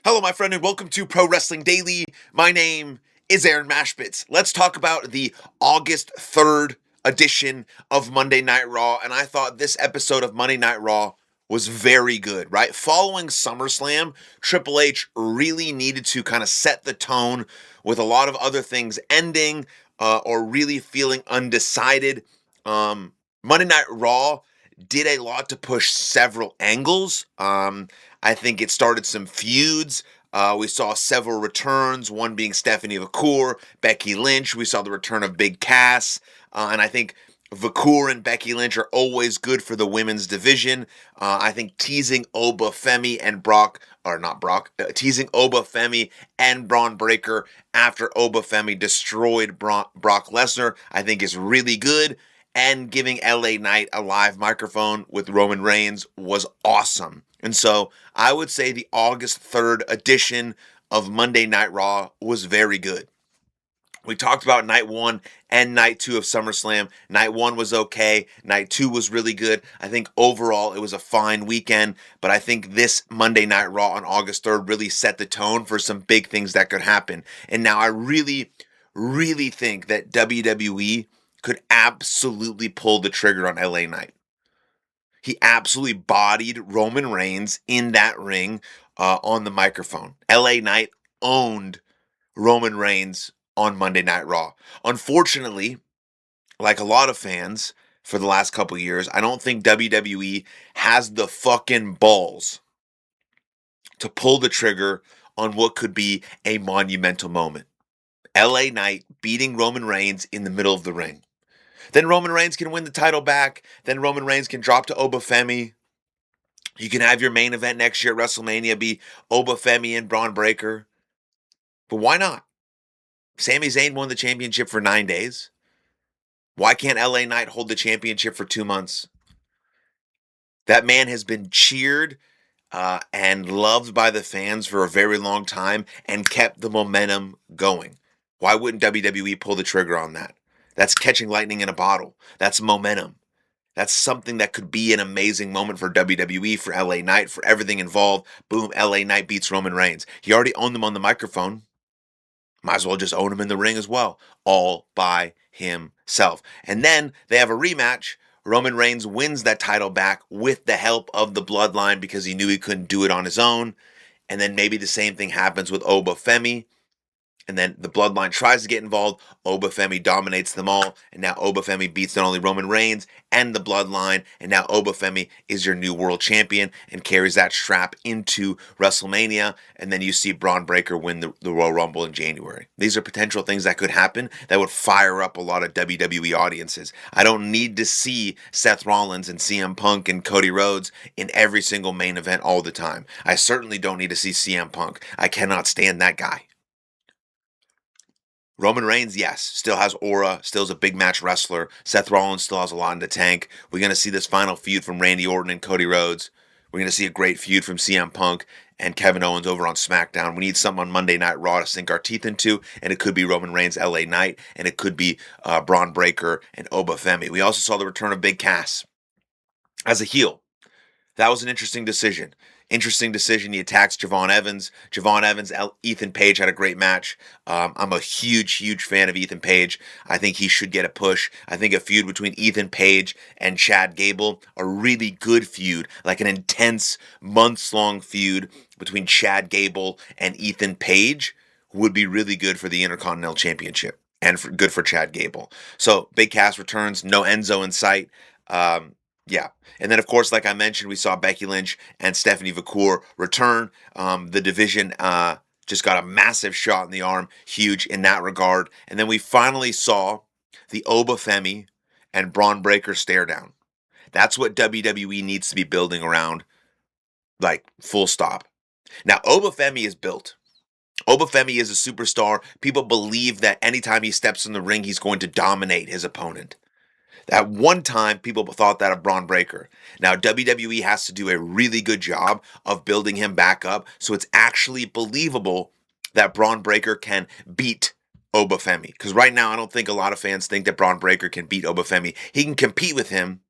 Hello, my friend, and welcome to Pro Wrestling Daily. My name is Aaron Machbitz. Let's talk about the August 3rd edition of Monday Night Raw, and I thought this episode of Monday Night Raw was very good, right? Following SummerSlam, Triple H really needed to kind of set the tone with a lot of other things ending or really feeling undecided. Monday Night Raw did a lot to push several angles. I think it started some feuds. We saw several returns, one being Stephanie McCool, Becky Lynch. We saw the return of Big Cass. And I think Vakur and Becky Lynch are always good for the women's division. I think teasing Oba Femi and teasing Oba Femi and Braun Breaker after Oba Femi destroyed Brock Lesnar, I think is really good. And giving LA Knight a live microphone with Roman Reigns was awesome. And so I would say the August 3rd edition of Monday Night Raw was very good. We talked about night 1 and night 2 of SummerSlam. Night 1 was okay. Night 2 was really good. I think overall it was a fine weekend, but I think this Monday Night Raw on August 3rd really set the tone for some big things that could happen. And now I really, really think that WWE could absolutely pull the trigger on LA Knight. He absolutely bodied Roman Reigns in that ring on the microphone. LA Knight owned Roman Reigns on Monday Night Raw. Unfortunately, like a lot of fans for the last couple years, I don't think WWE has the fucking balls to pull the trigger on what could be a monumental moment. LA Knight beating Roman Reigns in the middle of the ring. Then Roman Reigns can win the title back. Then Roman Reigns can drop to Oba Femi. You can have your main event next year at WrestleMania be Oba Femi and Braun Breaker. But why not? Sami Zayn won the championship for 9 days. Why can't LA Knight hold the championship for 2 months? That man has been cheered and loved by the fans for a very long time and kept the momentum going. Why wouldn't WWE pull the trigger on that? That's catching lightning in a bottle. That's momentum. That's something that could be an amazing moment for WWE, for LA Knight, for everything involved. Boom, LA Knight beats Roman Reigns. He already owned them on the microphone. Might as well just own him in the ring as well, all by himself. And then they have a rematch. Roman Reigns wins that title back with the help of the bloodline because he knew he couldn't do it on his own. And then maybe the same thing happens with Oba Femi. And then the bloodline tries to get involved. Oba Femi dominates them all. And now Oba Femi beats not only Roman Reigns and the bloodline. And now Oba Femi is your new world champion and carries that strap into WrestleMania. And then you see Braun Breaker win the Royal Rumble in January. These are potential things that could happen that would fire up a lot of WWE audiences. I don't need to see Seth Rollins and CM Punk and Cody Rhodes in every single main event all the time. I certainly don't need to see CM Punk. I cannot stand that guy. Roman Reigns, yes, still has aura, still is a big match wrestler. Seth Rollins still has a lot in the tank. We're going to see this final feud from Randy Orton and Cody Rhodes. We're going to see a great feud from CM Punk and Kevin Owens over on SmackDown. We need something on Monday Night Raw to sink our teeth into, and it could be Roman Reigns, LA Knight, and it could be Braun Breaker and Oba Femi. We also saw the return of Big Cass as a heel. That was an interesting decision. Interesting decision. He attacks Javon Evans. Javon Evans, Ethan Page had a great match. I'm a huge, huge fan of Ethan Page. I think he should get a push. I think a feud between Ethan Page and Chad Gable, a really good feud, like an intense, months-long feud between Chad Gable and Ethan Page, would be really good for the Intercontinental Championship and good for Chad Gable. So Big Cass returns, no Enzo in sight. Yeah. And then, of course, like I mentioned, we saw Becky Lynch and Stephanie McCool return. The division just got a massive shot in the arm, huge in that regard. And then we finally saw the Oba Femi and Braun Breaker stare down. That's what WWE needs to be building around, like, full stop. Now, Oba Femi is built. Oba Femi is a superstar. People believe that anytime he steps in the ring, he's going to dominate his opponent. At one time, people thought that of Braun Breaker. Now, WWE has to do a really good job of building him back up so it's actually believable that Braun Breaker can beat Oba Femi. Because right now, I don't think a lot of fans think that Braun Breaker can beat Oba Femi. He can compete with him,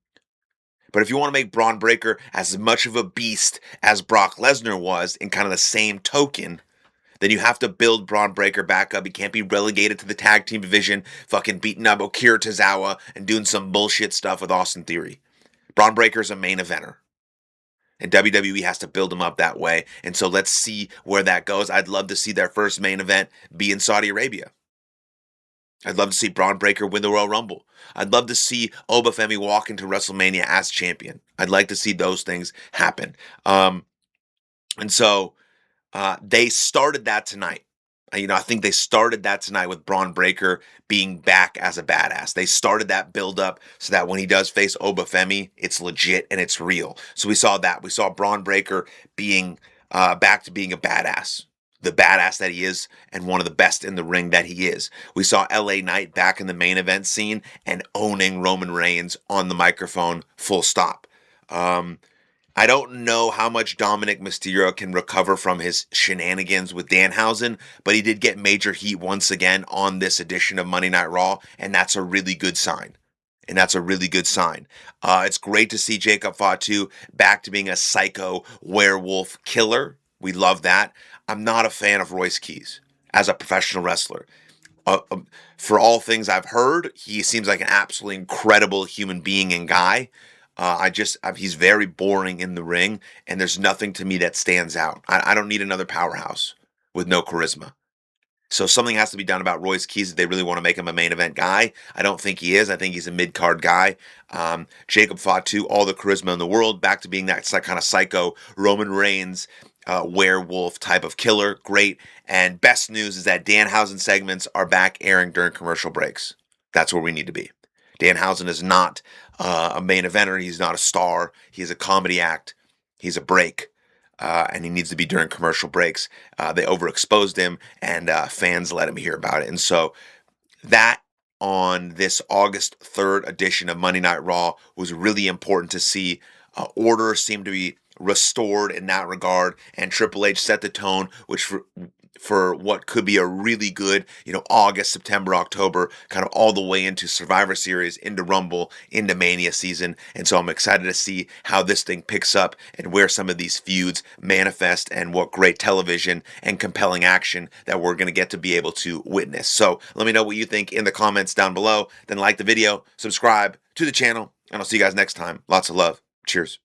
But if you want to make Braun Breaker as much of a beast as Brock Lesnar was in kind of the same token, then you have to build Braun Breaker back up. He can't be relegated to the tag team division, fucking beating up Akira Tozawa and doing some bullshit stuff with Austin Theory. Braun Breaker's a main eventer. And WWE has to build him up that way. And so let's see where that goes. I'd love to see their first main event be in Saudi Arabia. I'd love to see Braun Breaker win the Royal Rumble. I'd love to see Obafemi walk into WrestleMania as champion. I'd like to see those things happen. And so they started that tonight. I think they started that tonight with Braun Breaker being back as a badass. They started that build up so that when he does face Obafemi, it's legit and it's real. So we saw that. We saw Braun Breaker being back to being a badass. The badass that he is and one of the best in the ring that he is. We saw LA Knight back in the main event scene and owning Roman Reigns on the microphone, full stop. I don't know how much Dominic Mysterio can recover from his shenanigans with Danhausen, but he did get major heat once again on this edition of Monday Night Raw, and that's a really good sign. It's great to see Jacob Fatu back to being a psycho werewolf killer. We love that. I'm not a fan of Royce Keys as a professional wrestler. For all things I've heard, he seems like an absolutely incredible human being and guy. He's very boring in the ring, and there's nothing to me that stands out. I don't need another powerhouse with no charisma. So something has to be done about Royce Keys if they really want to make him a main event guy. I don't think he is. I think he's a mid-card guy. Jacob Fatu, all the charisma in the world, back to being that kind of psycho Roman Reigns werewolf type of killer. Great. And best news is that Danhausen segments are back airing during commercial breaks. That's where we need to be. Danhausen is not a main eventer. He's not a star. He's a comedy act. He's a break. And he needs to be during commercial breaks. They overexposed him, and fans let him hear about it. And so that on this August 3rd edition of Monday Night Raw was really important to see. Order seemed to be restored in that regard, and Triple H set the tone, which for what could be a really good, August, September, October, kind of all the way into Survivor Series, into Rumble, into Mania season. And so I'm excited to see how this thing picks up and where some of these feuds manifest and what great television and compelling action that we're going to get to be able to witness. So let me know what you think in the comments down below. Then like the video, subscribe to the channel, and I'll see you guys next time. Lots of love. Cheers.